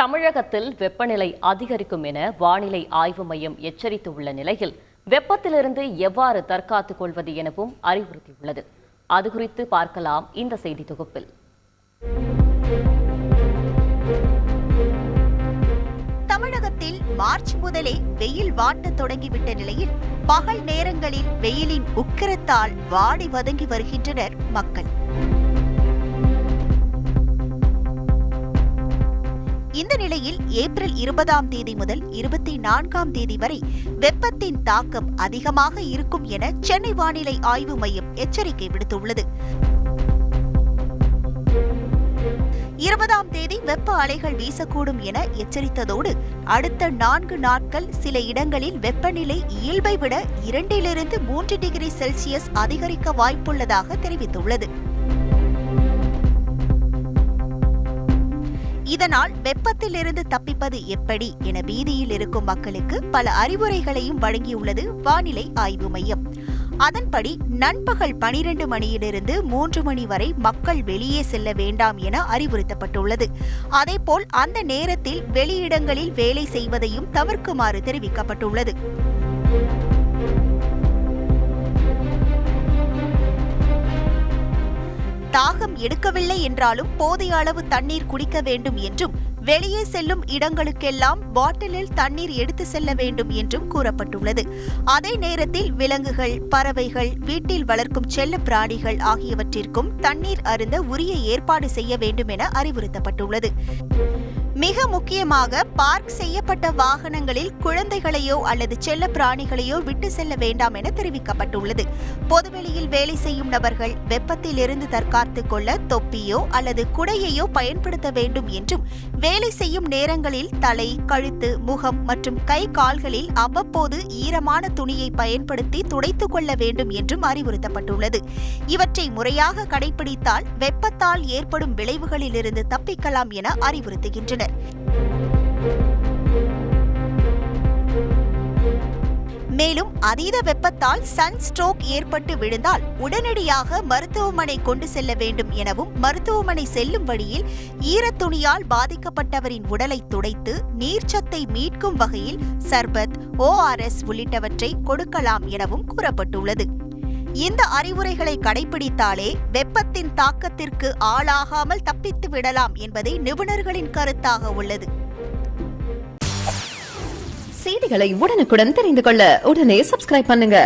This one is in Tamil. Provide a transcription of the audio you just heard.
தமிழகத்தில் வெப்பநிலை அதிகரிக்கும் என வானிலை ஆய்வு மையம் எச்சரித்துள்ள நிலையில் வெப்பத்திலிருந்து எவ்வாறு தற்காத்துக் கொள்வது எனவும் அறிவுறுத்தியுள்ளது. அது குறித்து பார்க்கலாம் இந்த செய்தி தொகுப்பில். தமிழகத்தில் மார்ச் முதலே வெயில் வாட்டத் தொடங்கிவிட்ட நிலையில் பகல் நேரங்களில் வெயிலின் உக்கிரத்தால் வாடி வதங்கி வருகின்றனர் மக்கள். இந்த நிலையில் ஏப்ரல் 20ஆம் தேதி முதல் 24ஆம் தேதி வரை வெப்பத்தின் தாக்கம் அதிகமாக இருக்கும் என சென்னை வானிலை ஆய்வு மையம் எச்சரிக்கை விடுத்துள்ளது. 20ஆம் தேதி வெப்ப அலைகள் வீசக்கூடும் என எச்சரித்ததோடு அடுத்த 4 நாட்கள் சில இடங்களில் வெப்பநிலை இயல்பை விட 2 to 3 டிகிரி செல்சியஸ் அதிகரிக்க வாய்ப்புள்ளதாக தெரிவித்துள்ளது. இதனால் வெப்பத்திலிருந்து தப்பிப்பது எப்படி என பீதியில் இருக்கும் மக்களுக்கு பல அறிவுரைகளையும் வழங்கியுள்ளது வானிலை ஆய்வு மையம். அதன்படி நண்பகல் 12 மணியிலிருந்து 3 மணி வரை மக்கள் வெளியே செல்ல வேண்டாம் என அறிவுறுத்தப்பட்டுள்ளது. அதேபோல் அந்த நேரத்தில் வெளியிடங்களில் வேலை செய்வதையும் தவிர்க்குமாறு தெரிவிக்கப்பட்டுள்ளது. தாகம் எடுக்கவில்லை என்றாலும் போதிய அளவு தண்ணீர் குடிக்க வேண்டும் என்றும் வெளியே செல்லும் இடங்களுக்கெல்லாம் பாட்டிலில் தண்ணீர் எடுத்து செல்ல வேண்டும் என்றும் கூறப்பட்டுள்ளது. அதே நேரத்தில் விலங்குகள், பறவைகள், வீட்டில் வளர்க்கும் செல்ல பிராணிகள் ஆகியவற்றிற்கும் தண்ணீர் அருந்த உரிய ஏற்பாடு செய்ய வேண்டும் என அறிவுறுத்தப்பட்டுள்ளது. மிக முக்கியமாக பார்க் செய்யப்பட்ட வாகனங்களில் குழந்தைகளையோ அல்லது செல்ல பிராணிகளையோ விட்டு செல்ல வேண்டாம் என தெரிவிக்கப்பட்டுள்ளது. பொதுவெளியில் வேலை செய்யும் நபர்கள் வெப்பத்திலிருந்து தற்காத்துக் கொள்ள தொப்பியோ அல்லது குடையையோ பயன்படுத்த வேண்டும் என்றும் வேலை செய்யும் நேரங்களில் தலை, கழுத்து, முகம் மற்றும் கை கால்களில் அவ்வப்போது ஈரமான துணியை பயன்படுத்தி துடைத்துக் கொள்ள வேண்டும் என்றும் அறிவுறுத்தப்பட்டுள்ளது. இவற்றை முறையாக கடைபிடித்தால் வெப்பத்தால் ஏற்படும் விளைவுகளிலிருந்து தப்பிக்கலாம் என அறிவுறுத்துகின்றனர். மேலும் அதீத வெப்பத்தால் சன் ஸ்ட்ரோக் ஏற்பட்டு விழுந்தால் உடனடியாக மருத்துவமனை கொண்டு செல்ல வேண்டும் எனவும் மருத்துவமனை செல்லும் வழியில் ஈரத்துணியால் பாதிக்கப்பட்டவரின் உடலை துடைத்து நீர்ச்சத்தை மீட்கும் வகையில் சர்பத், ORS உள்ளிட்டவற்றை கொடுக்கலாம் எனவும் கூறப்பட்டுள்ளது. இந்த அறிவுரைகளை கடைபிடித்தாலே வெப்பத்தின் தாக்கத்திற்கு ஆளாகாமல் தப்பித்து விடலாம் என்பதே நிபுணர்களின் கருத்தாக உள்ளது. செய்திகளை உடனுக்குடன் தெரிந்து கொள்ள உடனே சப்ஸ்கிரைப் பண்ணுங்க.